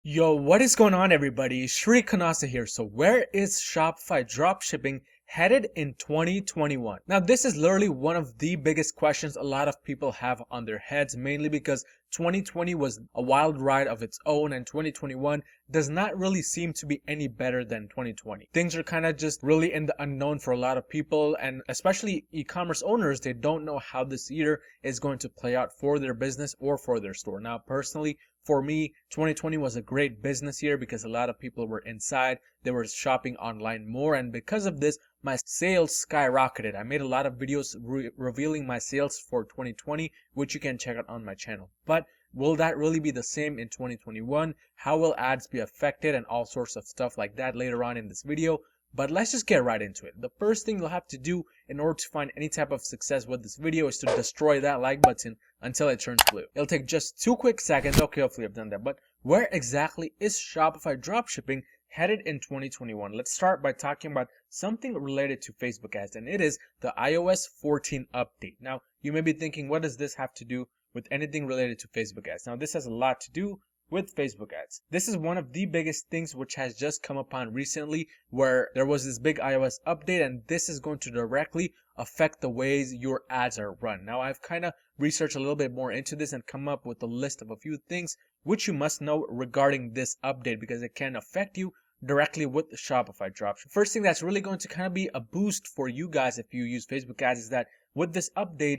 Yo, what is going on, everybody? Shri Kanase here. So where is Shopify dropshipping headed in 2021? Now, this is literally one of the biggest questions a lot of people have on their heads, mainly because 2020 was a wild ride of its own and 2021 does not really seem to be any better than 2020. Things are kind of just really in the unknown for a lot of people, and especially e-commerce owners. They don't know how this year is going to play out for their business or for their store. Now, personally, for me, 2020 was a great business year because a lot of people were inside, they were shopping online more, and because of this, my sales skyrocketed. I made a lot of videos revealing my sales for 2020, which you can check out on my channel. But will that really be the same in 2021? How will ads be affected and all sorts of stuff like that later on in this video? But let's just get right into it. The first thing you'll have to do in order to find any type of success with this video is to destroy that like button until it turns blue. It'll take just 2 quick seconds. Okay, hopefully I've done that. But where exactly is Shopify dropshipping headed in 2021? Let's start by talking about something related to Facebook ads, and it is the iOS 14 update. Now, you may be thinking, what does this have to do with anything related to Facebook ads? Now, this has a lot to do with Facebook ads. This is one of the biggest things which has just come upon recently, where there was this big iOS update, and this is going to directly affect the ways your ads are run. Now, I've kind of researched a little bit more into this and come up with a list of a few things which you must know regarding this update because it can affect you directly with the Shopify dropship. First thing that's really going to kind of be a boost for you guys if you use Facebook ads is that with this update,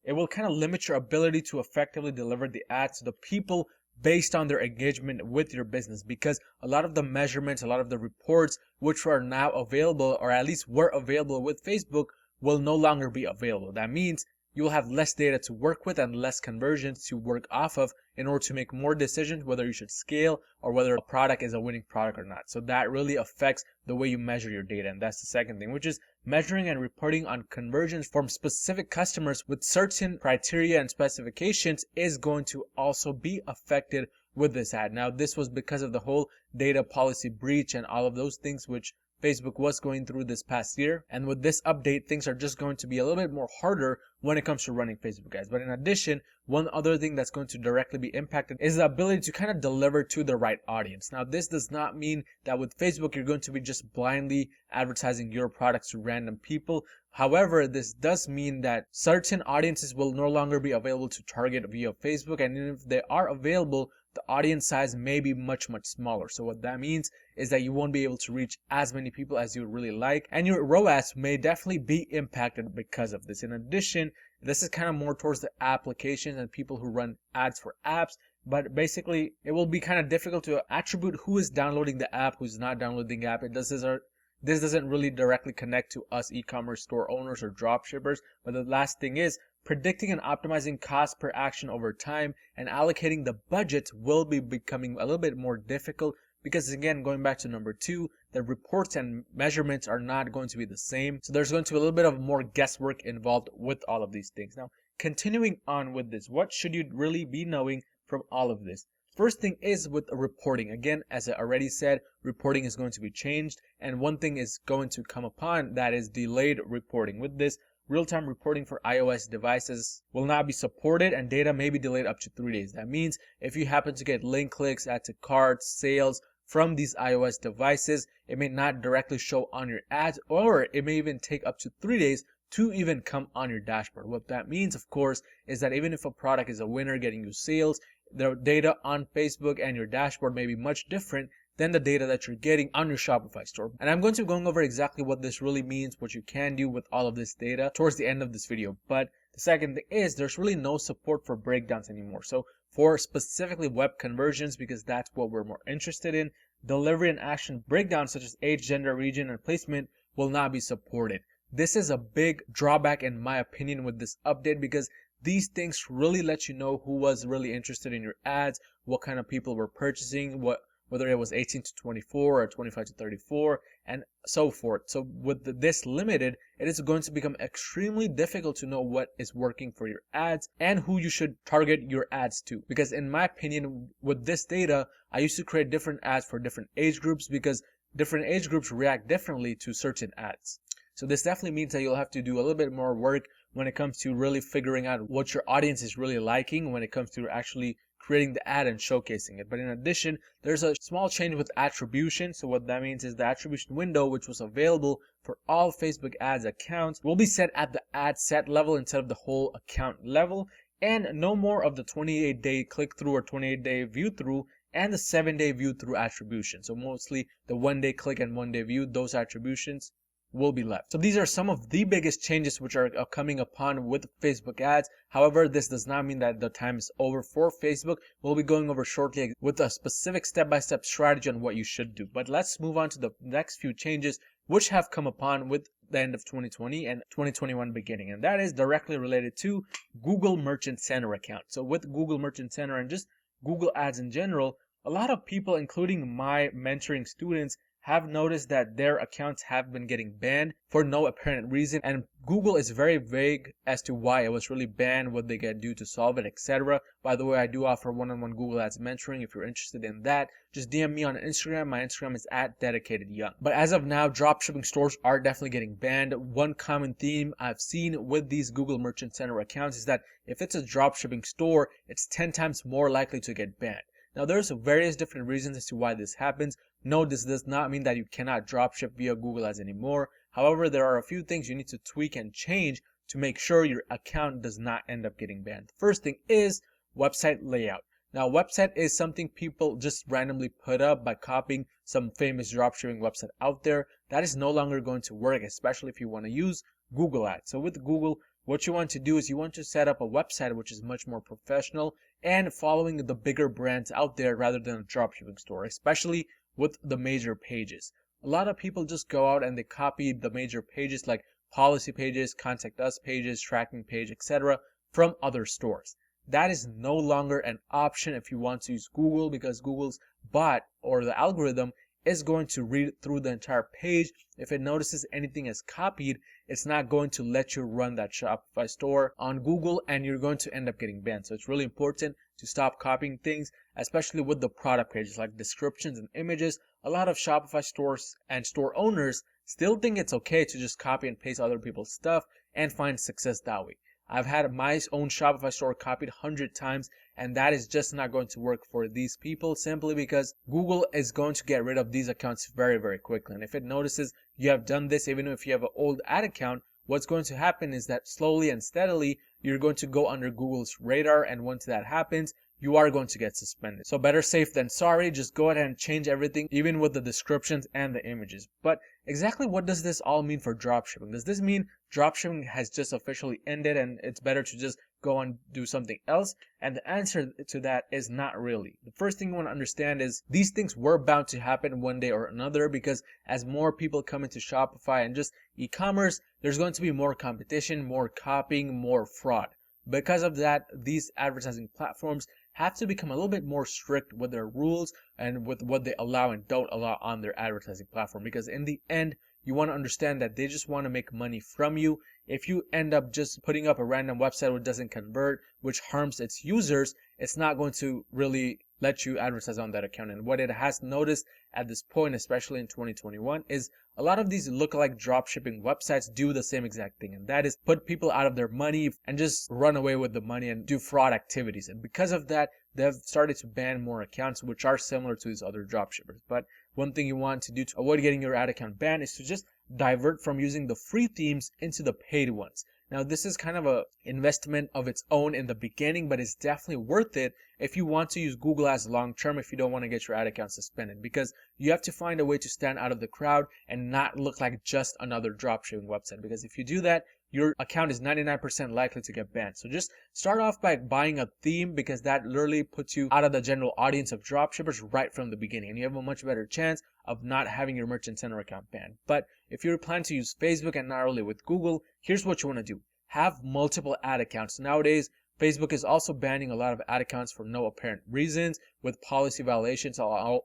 it will kind of limit your ability to effectively deliver the ads to the people based on their engagement with your business, because a lot of the measurements, a lot of the reports which are now available, or at least were available with Facebook, will no longer be available. That means you'll have less data to work with and less conversions to work off of in order to make more decisions whether you should scale or whether a product is a winning product or not. So that really affects the way you measure your data. And that's the second thing, which is measuring and reporting on conversions from specific customers with certain criteria and specifications is going to also be affected with this ad. Now, this was because of the whole data policy breach and all of those things which Facebook was going through this past year. And with this update, things are just going to be a little bit more harder when it comes to running Facebook ads. But in addition, one other thing that's going to directly be impacted is the ability to kind of deliver to the right audience. Now, this does not mean that with Facebook, you're going to be just blindly advertising your products to random people. However, this does mean that certain audiences will no longer be available to target via Facebook. And if they are available, the audience size may be much smaller. So what that means is that you won't be able to reach as many people as you would really like, and your ROAS may definitely be impacted because of this. In addition, this is kind of more towards the applications and people who run ads for apps, but basically it will be kind of difficult to attribute who is downloading the app, who's not downloading the app. This doesn't really directly connect to us e-commerce store owners or drop shippers. But the last thing is predicting and optimizing cost per action over time and allocating the budget will be becoming a little bit more difficult because, again, going back to number 2, the reports and measurements are not going to be the same. So there's going to be a little bit of more guesswork involved with all of these things. Now, continuing on with this, what should you really be knowing from all of this? First thing is with reporting. Again, as I already said, reporting is going to be changed, and one thing is going to come upon that is delayed reporting. With this, real-time reporting for iOS devices will not be supported, and data may be delayed up to 3 days. That means if you happen to get link clicks, add to carts, sales from these iOS devices, it may not directly show on your ads, or it may even take up to 3 days to even come on your dashboard. What that means, of course, is that even if a product is a winner getting you sales, the data on Facebook and your dashboard may be much different than the data that you're getting on your Shopify store. And I'm going to be going over exactly what this really means, what you can do with all of this data towards the end of this video. But the second thing is there's really no support for breakdowns anymore. So for specifically web conversions, because that's what we're more interested in, delivery and action breakdowns such as age, gender, region, and placement will not be supported. This is a big drawback in my opinion with this update, because these things really let you know who was really interested in your ads, what kind of people were purchasing, whether it was 18 to 24 or 25 to 34, and so forth. So with this limited, it is going to become extremely difficult to know what is working for your ads and who you should target your ads to. Because in my opinion, with this data, I used to create different ads for different age groups because different age groups react differently to certain ads. So this definitely means that you'll have to do a little bit more work when it comes to really figuring out what your audience is really liking when it comes to actually creating the ad and showcasing it. But in addition, there's a small change with attribution. So what that means is the attribution window, which was available for all Facebook ads accounts, will be set at the ad set level instead of the whole account level, and no more of the 28-day click-through or 28-day view-through and the 7-day view-through attribution. So mostly the 1-day click and 1-day view, those attributions will be left. So these are some of the biggest changes which are coming upon with Facebook ads. However, this does not mean that the time is over for Facebook. We'll be going over shortly with a specific step-by-step strategy on what you should do. But let's move on to the next few changes which have come upon with the end of 2020 and 2021 beginning, and that is directly related to Google Merchant Center account. So with Google Merchant Center and just Google ads in general, a lot of people, including my mentoring students, have noticed that their accounts have been getting banned for no apparent reason, and Google is very vague as to why it was really banned, what they can do to solve it, etc. By the way, I do offer one-on-one Google Ads mentoring. If you're interested in that, just DM me on Instagram. My Instagram is @DedicatedYoung. But as of now, dropshipping stores are definitely getting banned. One common theme I've seen with these Google Merchant Center accounts is that if it's a dropshipping store, it's 10 times more likely to get banned. Now, there's various different reasons as to why this happens. No, this does not mean that you cannot dropship via Google Ads anymore. However, there are a few things you need to tweak and change to make sure your account does not end up getting banned. The first thing is website layout. Now, website is something people just randomly put up by copying some famous dropshipping website out there. That is no longer going to work, especially if you want to use Google Ads. So with Google, what you want to do is you want to set up a website which is much more professional and following the bigger brands out there rather than a dropshipping store, especially with the major pages. A lot of people just go out and they copy the major pages like policy pages, contact us pages, tracking page, etc. from other stores. That is no longer an option if you want to use Google, because Google's bot or the algorithm is going to read through the entire page. If it notices anything is copied, it's not going to let you run that Shopify store on Google, and you're going to end up getting banned. So it's really important to stop copying things, especially with the product pages like descriptions and images. A lot of Shopify stores and store owners still think it's okay to just copy and paste other people's stuff and find success that way. I've had my own Shopify store copied 100 times, and that is just not going to work for these people, simply because Google is going to get rid of these accounts very, very quickly. And if it notices you have done this, even if you have an old ad account, what's going to happen is that slowly and steadily, you're going to go under Google's radar, and once that happens, you are going to get suspended. So better safe than sorry. Just go ahead and change everything, even with the descriptions and the images. But exactly what does this all mean for dropshipping? Does this mean dropshipping has just officially ended and it's better to just go and do something else? And the answer to that is not really. The first thing you want to understand is these things were bound to happen one day or another, because as more people come into Shopify and just e-commerce, there's going to be more competition, more copying, more fraud. Because of that, these advertising platforms have to become a little bit more strict with their rules and with what they allow and don't allow on their advertising platform, because in the end, you want to understand that they just want to make money from you. If you end up just putting up a random website which doesn't convert, which harms its users, it's not going to really let you advertise on that account. And what it has noticed at this point, especially in 2021, is a lot of these lookalike dropshipping websites do the same exact thing, and that is put people out of their money and just run away with the money and do fraud activities. And because of that, they've started to ban more accounts which are similar to these other dropshippers. But one thing you want to do to avoid getting your ad account banned is to just divert from using the free themes into the paid ones. Now, this is kind of a investment of its own in the beginning, but it's definitely worth it if you want to use Google Ads long term, if you don't want to get your ad account suspended, because you have to find a way to stand out of the crowd and not look like just another dropshipping website. Because if you do that, your account is 99% likely to get banned. So just start off by buying a theme, because that literally puts you out of the general audience of dropshippers right from the beginning, and you have a much better chance of not having your Merchant Center account banned. But if you're planning to use Facebook and not really with Google, here's what you want to do. Have multiple ad accounts. Nowadays, Facebook is also banning a lot of ad accounts for no apparent reasons, with policy violations, all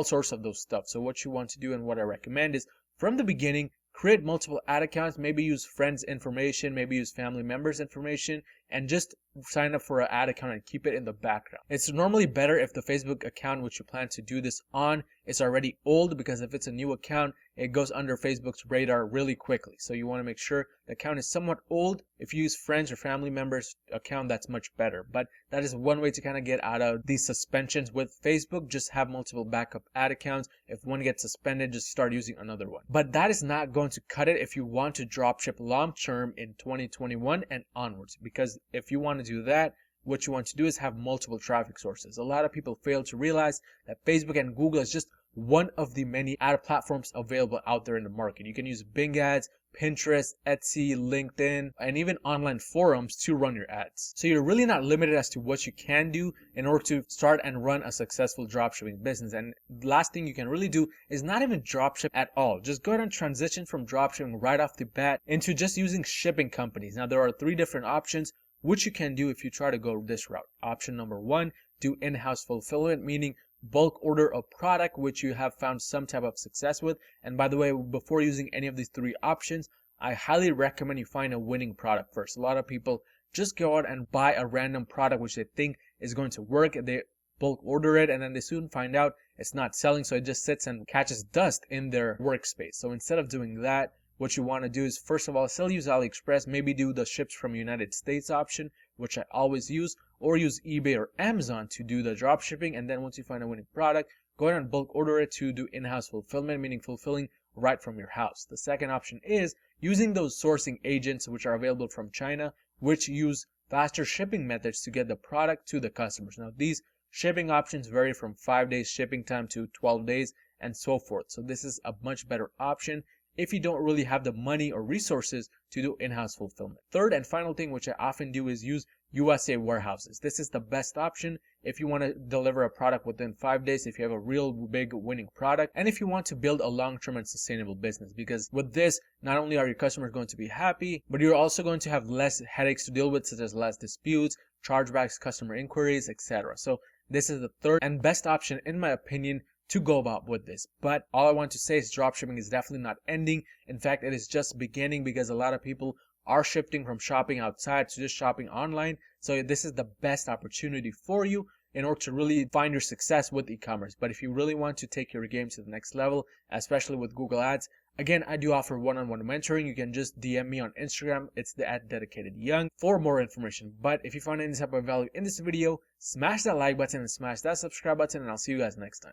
sorts of those stuff. So what you want to do and what I recommend is from the beginning, create multiple ad accounts, maybe use friends' information, maybe use family members' information, and just sign up for an ad account and keep it in the background. It's normally better if the Facebook account which you plan to do this on is already old, because if it's a new account, it goes under Facebook's radar really quickly. So you want to make sure the account is somewhat old. If you use friends or family members' account, that's much better. But that is one way to kind of get out of these suspensions with Facebook. Just have multiple backup ad accounts. If one gets suspended, just start using another one. But that is not going to cut it if you want to dropship long term in 2021 and onwards. Because if you want to do that, what you want to do is have multiple traffic sources. A lot of people fail to realize that Facebook and Google is just one of the many ad platforms available out there in the market. You can use Bing ads, Pinterest, Etsy, LinkedIn, and even online forums to run your ads. So you're really not limited as to what you can do in order to start and run a successful dropshipping business. And the last thing you can really do is not even dropship at all. Just go ahead and transition from dropshipping right off the bat into just using shipping companies. Now there are 3 different options which you can do if you try to go this route. Option number 1, do in-house fulfillment, meaning bulk order a product which you have found some type of success with. And by the way, before using any of these 3 options, I highly recommend you find a winning product first. A lot of people just go out and buy a random product which they think is going to work. They bulk order it and then they soon find out it's not selling, so it just sits and catches dust in their workspace. So instead of doing that, what you want to do is, first of all, still use AliExpress, maybe do the ships from United States option, which I always use, or use eBay or Amazon to do the drop shipping. And then once you find a winning product, go ahead and bulk order it to do in-house fulfillment, meaning fulfilling right from your house. The second option is using those sourcing agents which are available from China, which use faster shipping methods to get the product to the customers. Now these shipping options vary from 5 days shipping time to 12 days and so forth. So this is a much better option if you don't really have the money or resources to do in-house fulfillment. Third and final thing which I often do is use USA warehouses. This is the best option if you want to deliver a product within 5 days, if you have a real big winning product, and if you want to build a long-term and sustainable business. Because with this, not only are your customers going to be happy, but you're also going to have less headaches to deal with, such as less disputes, chargebacks, customer inquiries, etc. So this is the third and best option, in my opinion, to go about with this. But all I want to say is dropshipping is definitely not ending. In fact, it is just beginning, because a lot of people are shifting from shopping outside to just shopping online. So this is the best opportunity for you in order to really find your success with e-commerce. But if you really want to take your game to the next level, especially with Google Ads, again, I do offer one-on-one mentoring. You can just DM me on Instagram. It's the @dedicatedyoung for more information. But if you found any type of value in this video, smash that like button and smash that subscribe button, and I'll see you guys next time.